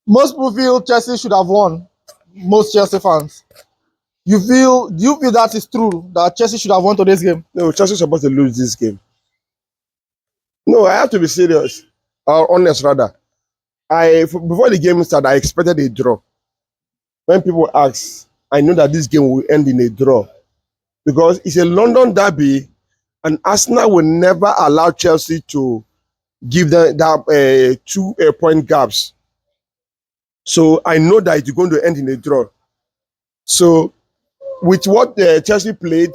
Most people feel Chelsea should have won. Most Chelsea fans. Do you feel that is true? That Chelsea should have won today's game? No, Chelsea is supposed to lose this game. No, I have to be serious. Or honest rather. Before the game started, I expected a draw. When people ask, I know that this game will end in a draw. Because it's a London derby, and Arsenal will never allow Chelsea to give them that 2 point gaps. So I know that it's going to end in a draw. So with what Chelsea played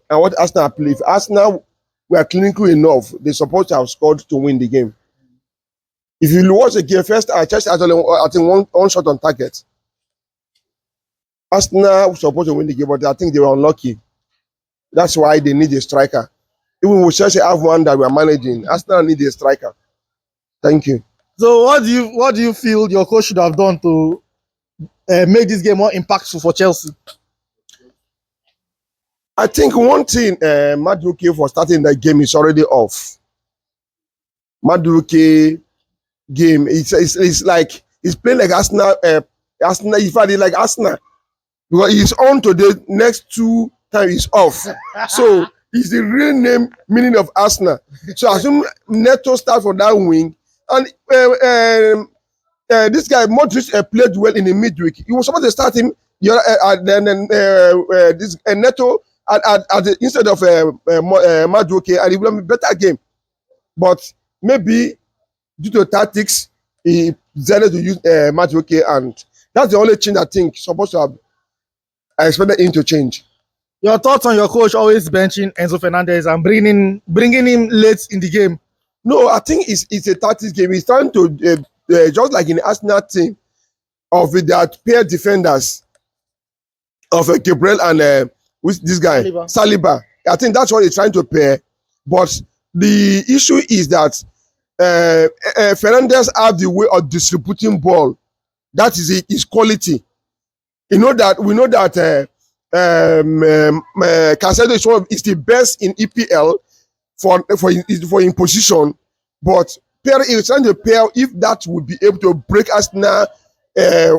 and what Arsenal played, if Arsenal were clinical enough, they're supposed to have scored to win the game. If you watch the game first, Chelsea actually, I think one shot on target. Arsenal was supposed to win the game, but I think they were unlucky. That's why they need a striker. Even with Chelsea have one that we are managing, Arsenal need a striker. Thank you. So what do you feel your coach should have done to make this game more impactful for Chelsea? I think one thing Madueke for starting the game is already off. Madueke game, it's like he's playing like Arsenal. Arsenal, in fact, like Arsenal, because he's on today. Next 2 times he's off. So it's the real name meaning of Arsenal. So I assume Neto start for that wing, and this guy Modric played well in the midweek. He was supposed to start him. This Neto instead of Madueke, and he will have a better game. But maybe due to tactics, he decided to use Madueke, and that's the only change I think supposed to have. I expected him to change. Your thoughts on your coach always benching Enzo Fernandez and bringing him late in the game? No, I think it's a tactics game. He's trying to just like in the Arsenal team of that pair defenders of Gabriel and with this guy Saliba. I think that's what he's trying to pair. But the issue is that Fernandez have the way of distributing ball. That is his quality. We know that Casedo is the best in EPL for in position, but Pierre is trying to pair if that would be able to break Arsenal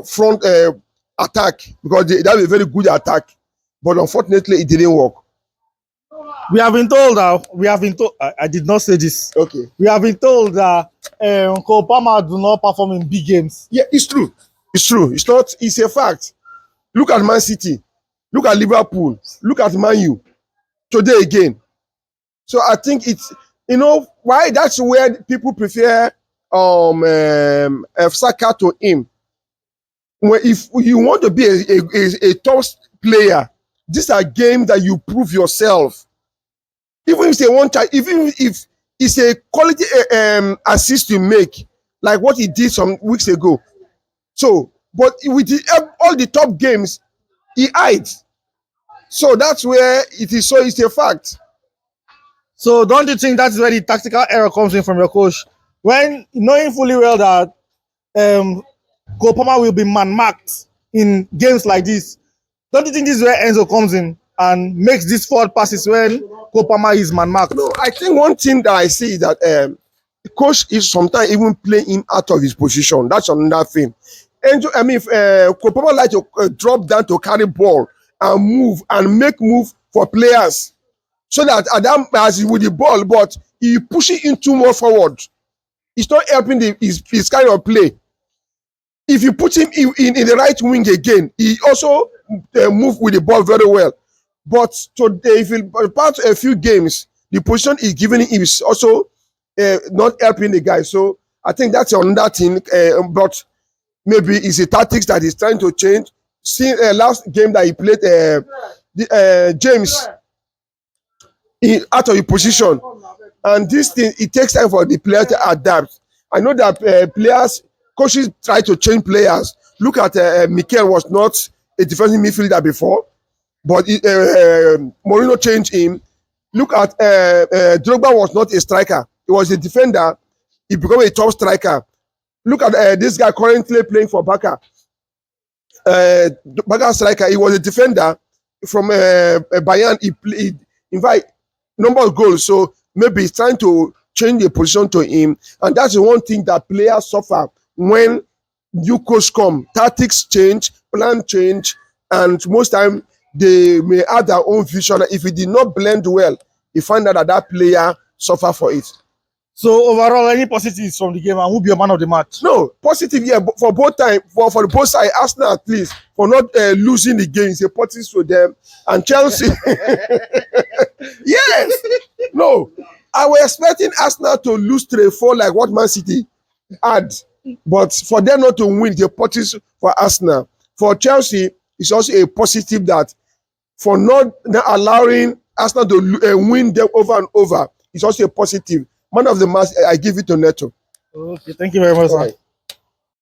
front attack, because they have a very good attack, but unfortunately it didn't work. We have been told I did not say this. Okay. We have been told that Cole Palmer do not perform in big games. Yeah, it's true. It's true. It's not. It's a fact. Look at Man City. Look at Liverpool. Look at Man U. Today again. So I think it's, why that's where people prefer Saka to him. If you want to be a top player, these are games that you prove yourself. Even if even if it's a quality assist you make, like what he did some weeks ago. So, but with all the top games, he hides. So that's where it is. So it's a fact. So don't you think that's where the tactical error comes in from your coach? When knowing fully well that Cole Palmer will be man-marked in games like this, don't you think this is where Enzo comes in and makes these forward passes when Cole Palmer is man-marked? No, I think one thing that I see is that the coach is sometimes even playing him out of his position. That's another thing. Cole Palmer like to drop down to carry ball and move and make move for players, so that Adam as with the ball, but he pushing him too more forward. It's not helping his kind of play. If you put him in the right wing again, he also move with the ball very well. But today, if you part a few games, the position he's giving him is also not helping the guy. So I think that's another thing. But maybe it's a tactics that he's trying to change. See, last game that he played, James out of his position, and this thing, it takes time for the player to adapt. I know that coaches try to change players. Look at Mikel was not a defensive midfielder before, but Mourinho changed him. Look at Drogba was not a striker; he was a defender. He became a top striker. Look at this guy currently playing for Barca. Barca striker. He was a defender from Bayern. He played, in fact, number of goals. So maybe he's trying to change the position to him, and that's the one thing that players suffer when new coach come, tactics change, plan change, and most time they may add their own vision. If it did not blend well, you find out that that player suffer for it. So overall, any positives from the game, and who be your man of the match? No, positive, yeah, for both time, for the both side, Arsenal at least, for not losing the game, it's a positive to them. And Chelsea, yes, no, I was expecting Arsenal to lose 3-4 like what Man City had, but for them not to win, the positive for Arsenal. For Chelsea, it's also a positive that for not allowing Arsenal to win them over and over, it's also a positive. Man of the match, I give it to Neto. Okay, thank you very much, sir.